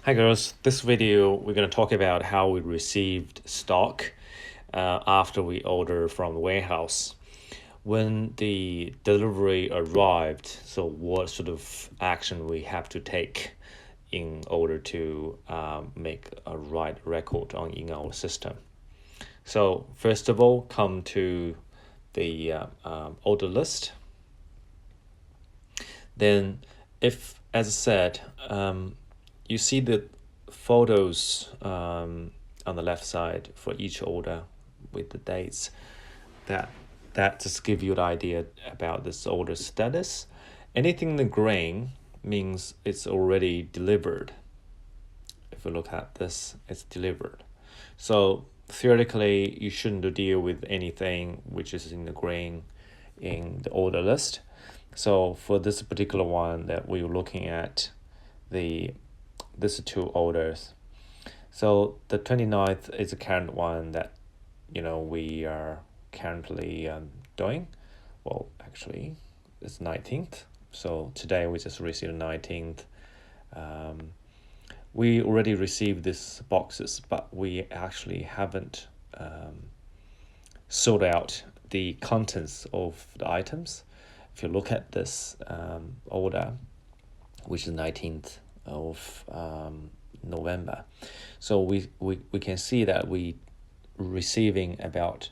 Hi girls, this video we're going to talk about how we received stock after we order from the warehouse. When the delivery arrived, so what sort of action we have to take in order to make a right record in our system. So first of all, come to the order list. Then if, as I said, you see the photos on the left side for each order with the dates. That just give you an idea about this order status. Anything in the green means it's already delivered. If we look at this, it's delivered. So theoretically, you shouldn't deal with anything which is in the green in the order list. So for this particular one that we're looking at, these two orders. So the 29th is the current one that we are currently doing. Well, actually, it's 19th. So today we just received 19th. We already received these boxes, but we actually haven't sorted out the contents of the items. If you look at this order, which is 19th of November, so we can see that we receiving about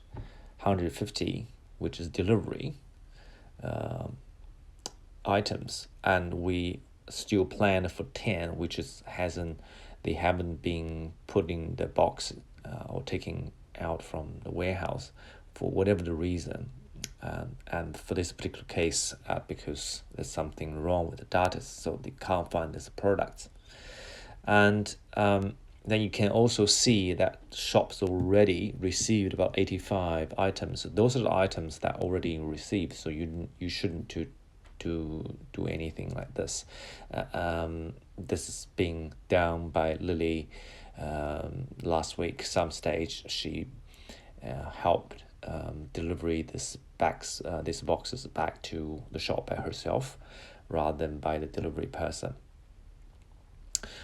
150, which is delivery items, and we still plan for 10, which is they haven't been put in the box or taken out from the warehouse for whatever the reason. And for this particular case, because there's something wrong with the data, so they can't find these products. And then you can also see that shops already received about 85 items. So those are the items that already received, so you shouldn't do anything like this. This is being done by Lily. Last week, some stage she helped delivery these boxes back to the shop by herself, rather than by the delivery person.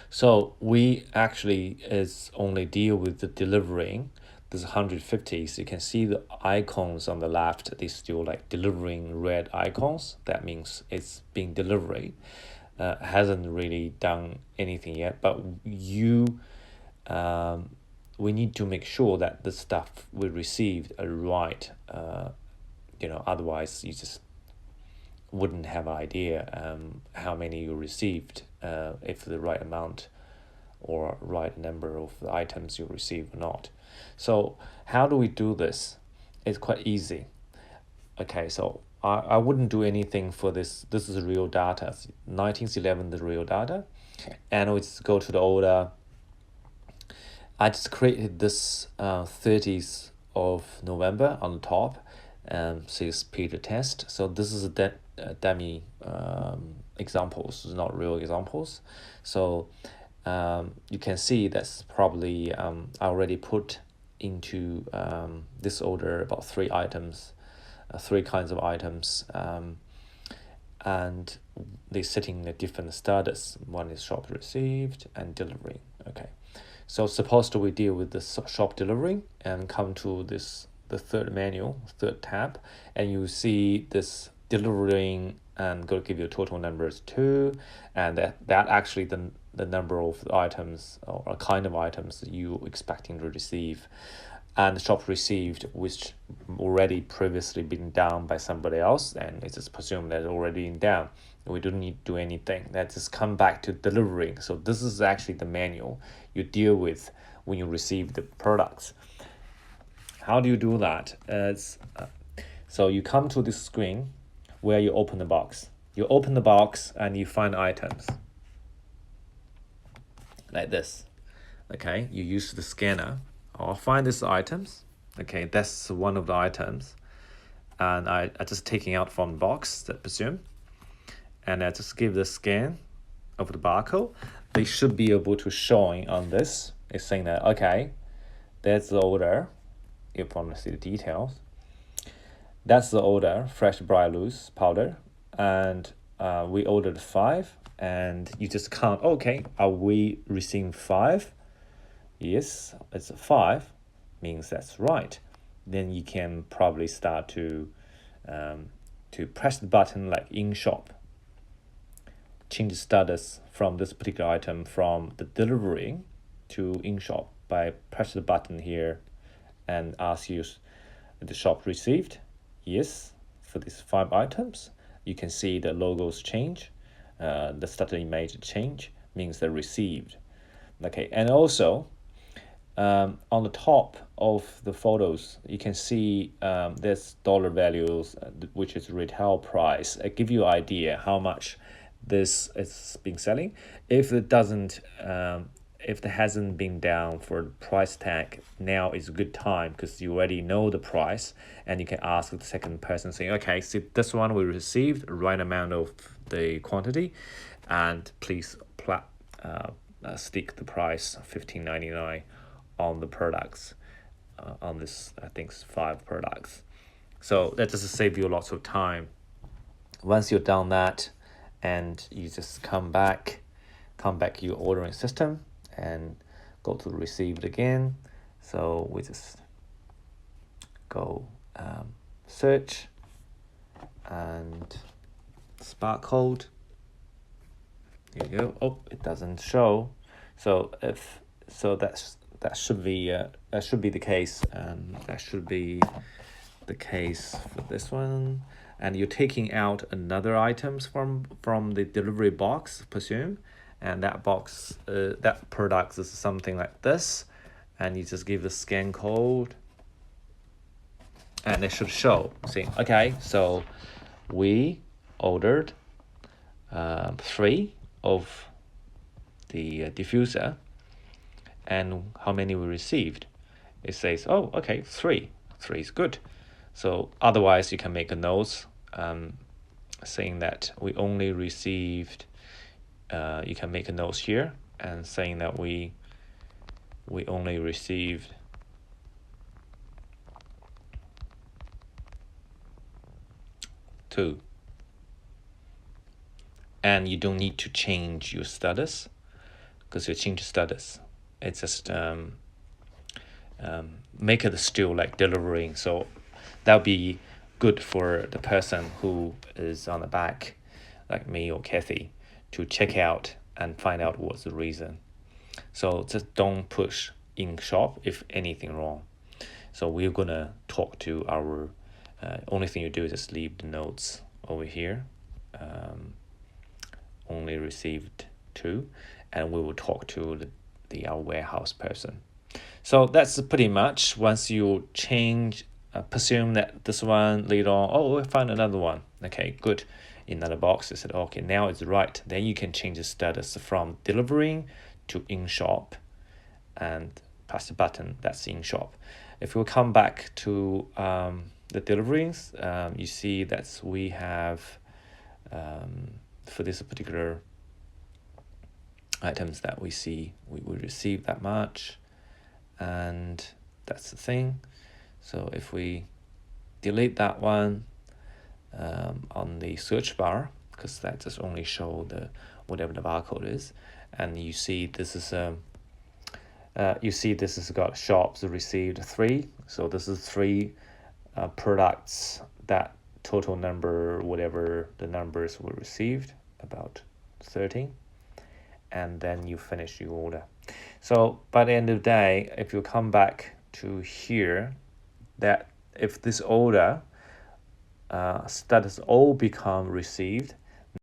So we actually is only deal with the delivering. There's 150, so you can see the icons on the left, they still like delivering red icons. That means it's being delivered. Hasn't really done anything yet, but we need to make sure that the stuff we received are right. Otherwise you just wouldn't have an idea how many you received, if the right amount or right number of the items you receive or not. So how do we do this? It's quite easy. Okay, so I wouldn't do anything for this. This is real data. 1911 the real data. And we just go to the order. I just created this 30th of November on the top, says Peter test. So this is a dummy examples, not real examples. So you can see that's probably I already put into this order about three items, three kinds of items, and they're sitting at different status. One is shop received and delivery. Okay, so supposed we deal with the shop delivery and come to the third menu, third tab, and you see this delivering and go give you total numbers 2, and that actually the number of items or a kind of items that you expecting to receive, and the shop received, which already previously been done by somebody else, and it's just presumed that already been done. We don't need to do anything. Let's just come back to delivering. So this is actually the manual you deal with when you receive the products. How do you do that? So you come to this screen where you open the box. You open the box and you find items like this. Okay, you use the scanner. I'll find these items. Okay, that's one of the items, and I just taking out from the box, I presume, and I just give the scan of the barcode. They should be able to showing on this. It's saying that okay, that's the order. If you want to see the details, that's the order, fresh briar loose powder, and we ordered 5, and you just count. Okay, are we receiving 5? Yes, it's 5, means that's right. Then you can probably start to press the button like in shop, change the status from this particular item from the delivery to in shop by press the button here and ask you the shop received. Yes, for these 5 items. You can see the logos change, the starter image change, means they're received. Okay, and also on the top of the photos, you can see there's dollar values, which is retail price. It give you an idea how much this is being selling. If it doesn't, if it hasn't been down for the price tag, now is a good time because you already know the price, and you can ask the second person saying, okay, see this one we received right amount of the quantity, and please stick the price $15.99 on the products, on this I think 5 products. So that just save you lots of time. Once you've done that, and you just come back your ordering system and go to received again. So we just go search and barcode. There you go. Oh, it doesn't show. So that should be the case, and that should be the case for this one. And you're taking out another items from the delivery box, presume, and that box, that product is something like this, and you just give the scan code, and it should show. See, okay, so we ordered 3 of the diffuser, and how many we received. It says, oh, okay, 3 is good. So otherwise you can make a note saying that we only received, you can make a note here and saying that we only received 2, and you don't need to change your status, because you change status, it's just make it still like delivering. So that'll be good for the person who is on the back, like me or Kathy, to check out and find out what's the reason. So just don't push in shop if anything wrong. So we're gonna talk to our only thing you do is just leave the notes over here, only received 2, and we will talk to our warehouse person. So that's pretty much. Once you change, presume that this one later on, oh, we found another one. Okay, good. In another box, I said, okay, now it's right. Then you can change the status from delivering to in shop, and press the button. That's in shop. If we come back to the deliveries, you see that we have for this particular items that we see we receive that much, and that's the thing. So if we delete that one on the search bar, because that just only show the whatever the barcode is, and you see this is this has got shops received 3, so this is 3 products, that total number, whatever the numbers were received, about 13, and then you finish your order. So by the end of the day, if you come back to here, that if this order status all become received,